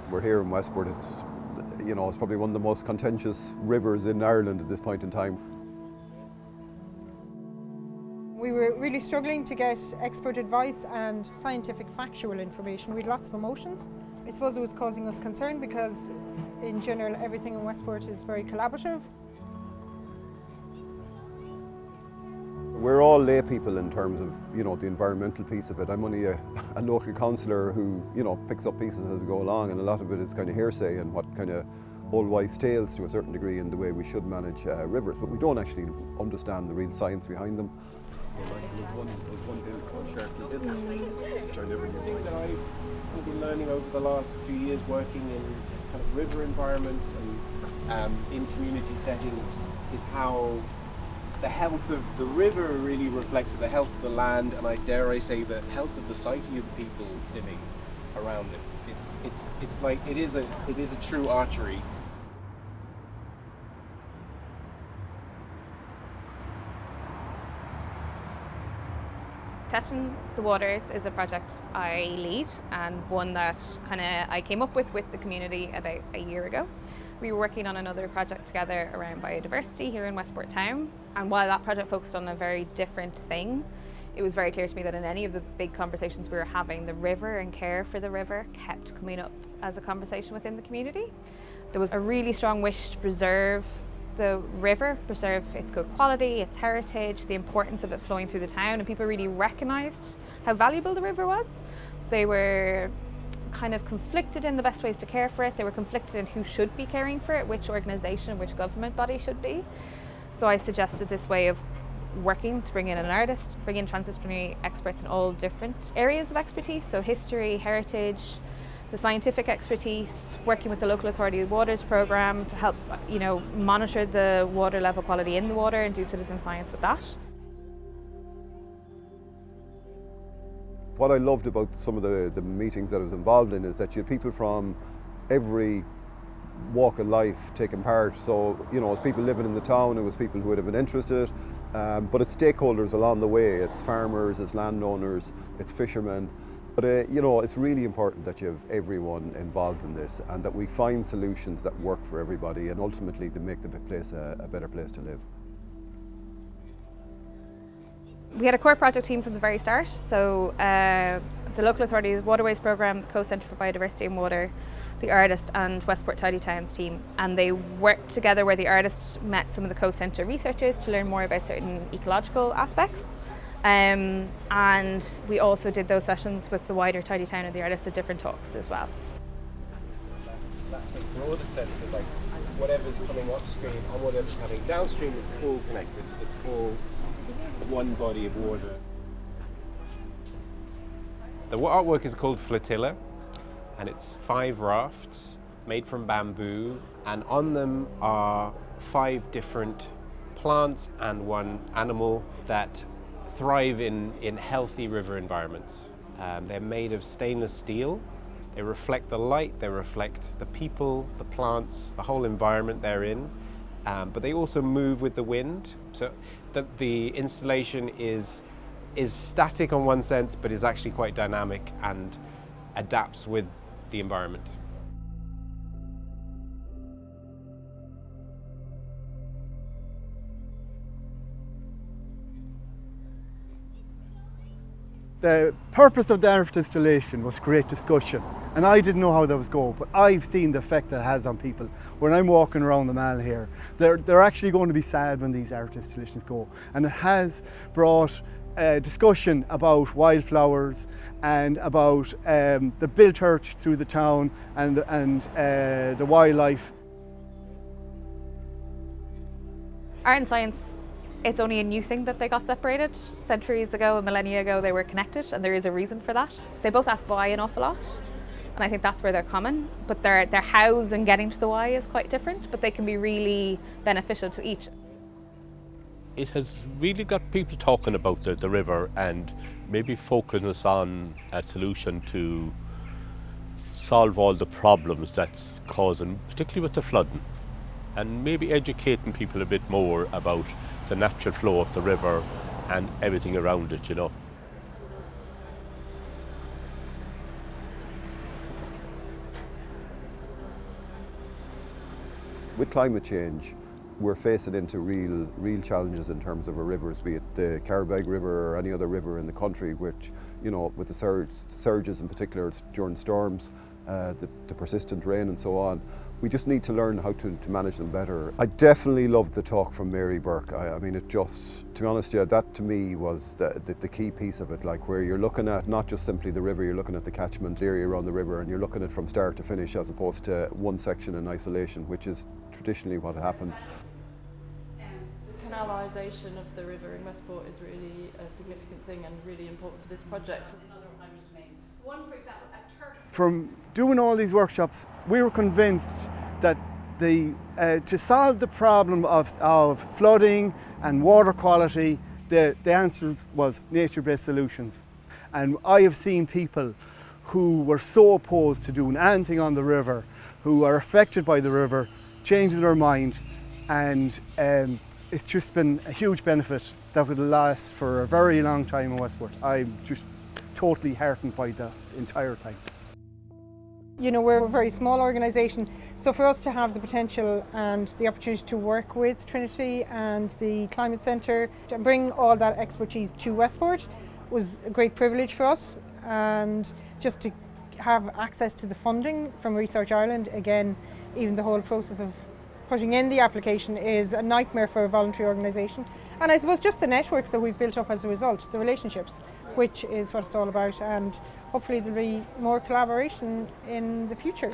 We're here in Westport. It's probably one of the most contentious rivers in Ireland at this point in time. We were really struggling to get expert advice and scientific factual information. We had lots of emotions. I suppose it was causing us concern because in general everything in Westport is very collaborative. We're all lay people in terms of the environmental piece of it. I'm only a local councillor who picks up pieces as we go along, and a lot of it is kind of hearsay and what kind of old wives' tales to a certain degree in the way we should manage rivers, but we don't actually understand the real science behind them. So there's one hill called Sharkey Hill, which I never knew. That I've been learning over the last few years working in kind of river environments and in community settings is how the health of the river really reflects the health of the land, and dare I say the health of the psyche of the people living around it. It's like it is a true artery. Testing the Waters is a project I lead, and one that I came up with the community about a year ago. We were working on another project together around biodiversity here in Westport town, and while that project focused on a very different thing, it was very clear to me that in any of the big conversations we were having, the river and care for the river kept coming up as a conversation within the community. There was a really strong wish to preserve the river, preserve its good quality, its heritage, the importance of it flowing through the town, and people really recognised how valuable the river was. They were kind of conflicted in the best ways to care for it. They were conflicted in who should be caring for it, which organisation, which government body should be. So I suggested this way of working to bring in an artist, bring in transdisciplinary experts in all different areas of expertise, so history, heritage, the scientific expertise, working with the local authority waters programme to help monitor the water level quality in the water and do citizen science with that. What I loved about some of the meetings that I was involved in is that you had people from every walk of life taking part. So, it's people living in the town, it was people who would have been interested, but it's stakeholders along the way. It's farmers, it's landowners, it's fishermen. But, it's really important that you have everyone involved in this and that we find solutions that work for everybody and ultimately to make the place a better place to live. We had a core project team from the very start, so the local authority waterways programme, the Co-Centre for Biodiversity and Water, the artist and Westport Tidy Towns team, and they worked together where the artist met some of the Co-Centre researchers to learn more about certain ecological aspects, and we also did those sessions with the wider Tidy Town and the artist at different talks as well. That's a broader sense of whatever's coming upstream and whatever's coming downstream, it's all connected, it's all one body of water. The artwork is called Flotilla, and it's 5 rafts made from bamboo, and on them are 5 different plants and 1 animal that thrive in healthy river environments. They're made of stainless steel. They reflect the light, they reflect the people, the plants, the whole environment they're in. But they also move with the wind, so that the installation is static on one sense, but is actually quite dynamic and adapts with the environment. The purpose of the art installation was to create discussion, and I didn't know how that was going, but I've seen the effect that it has on people. When I'm walking around the mall here, they're actually going to be sad when these art installations go, and it has brought discussion about wildflowers and about the biltong through the town and the wildlife. Art and science, it's only a new thing that they got separated. Centuries ago, a millennia ago, they were connected, and there is a reason for that. They both ask why an awful lot, and I think that's where they're common, but their hows and getting to the why is quite different, but they can be really beneficial to each. It has really got people talking about the river and maybe focusing us on a solution to solve all the problems that's causing, particularly with the flooding, and maybe educating people a bit more about the natural flow of the river and everything around it, with climate change, we're facing into real challenges in terms of our rivers, be it the Carrowbeg River or any other river in the country, which, you know, with the surges in particular during storms, the persistent rain and so on, we just need to learn how to manage them better. I definitely loved the talk from Mary Burke. I mean, it just, to be honest, yeah, that to me was the key piece of it, like where you're looking at not just simply the river, you're looking at the catchment area around the river, and you're looking at it from start to finish as opposed to one section in isolation, which is traditionally what happens. The canalisation of the river in Westport is really a significant thing and really important for this project. From doing all these workshops, we were convinced that to solve the problem of flooding and water quality, the answer was nature-based solutions. And I have seen people who were so opposed to doing anything on the river, who are affected by the river, changing their mind, and it's just been a huge benefit that would last for a very long time in Westport. I'm just totally heartened by the entire thing. You know, we're a very small organisation, so for us to have the potential and the opportunity to work with Trinity and the Climate Centre and bring all that expertise to Westport was a great privilege for us, and just to have access to the funding from Research Ireland, again, even the whole process of putting in the application is a nightmare for a voluntary organisation. And I suppose just the networks that we've built up as a result, the relationships, which is what it's all about, and hopefully there'll be more collaboration in the future.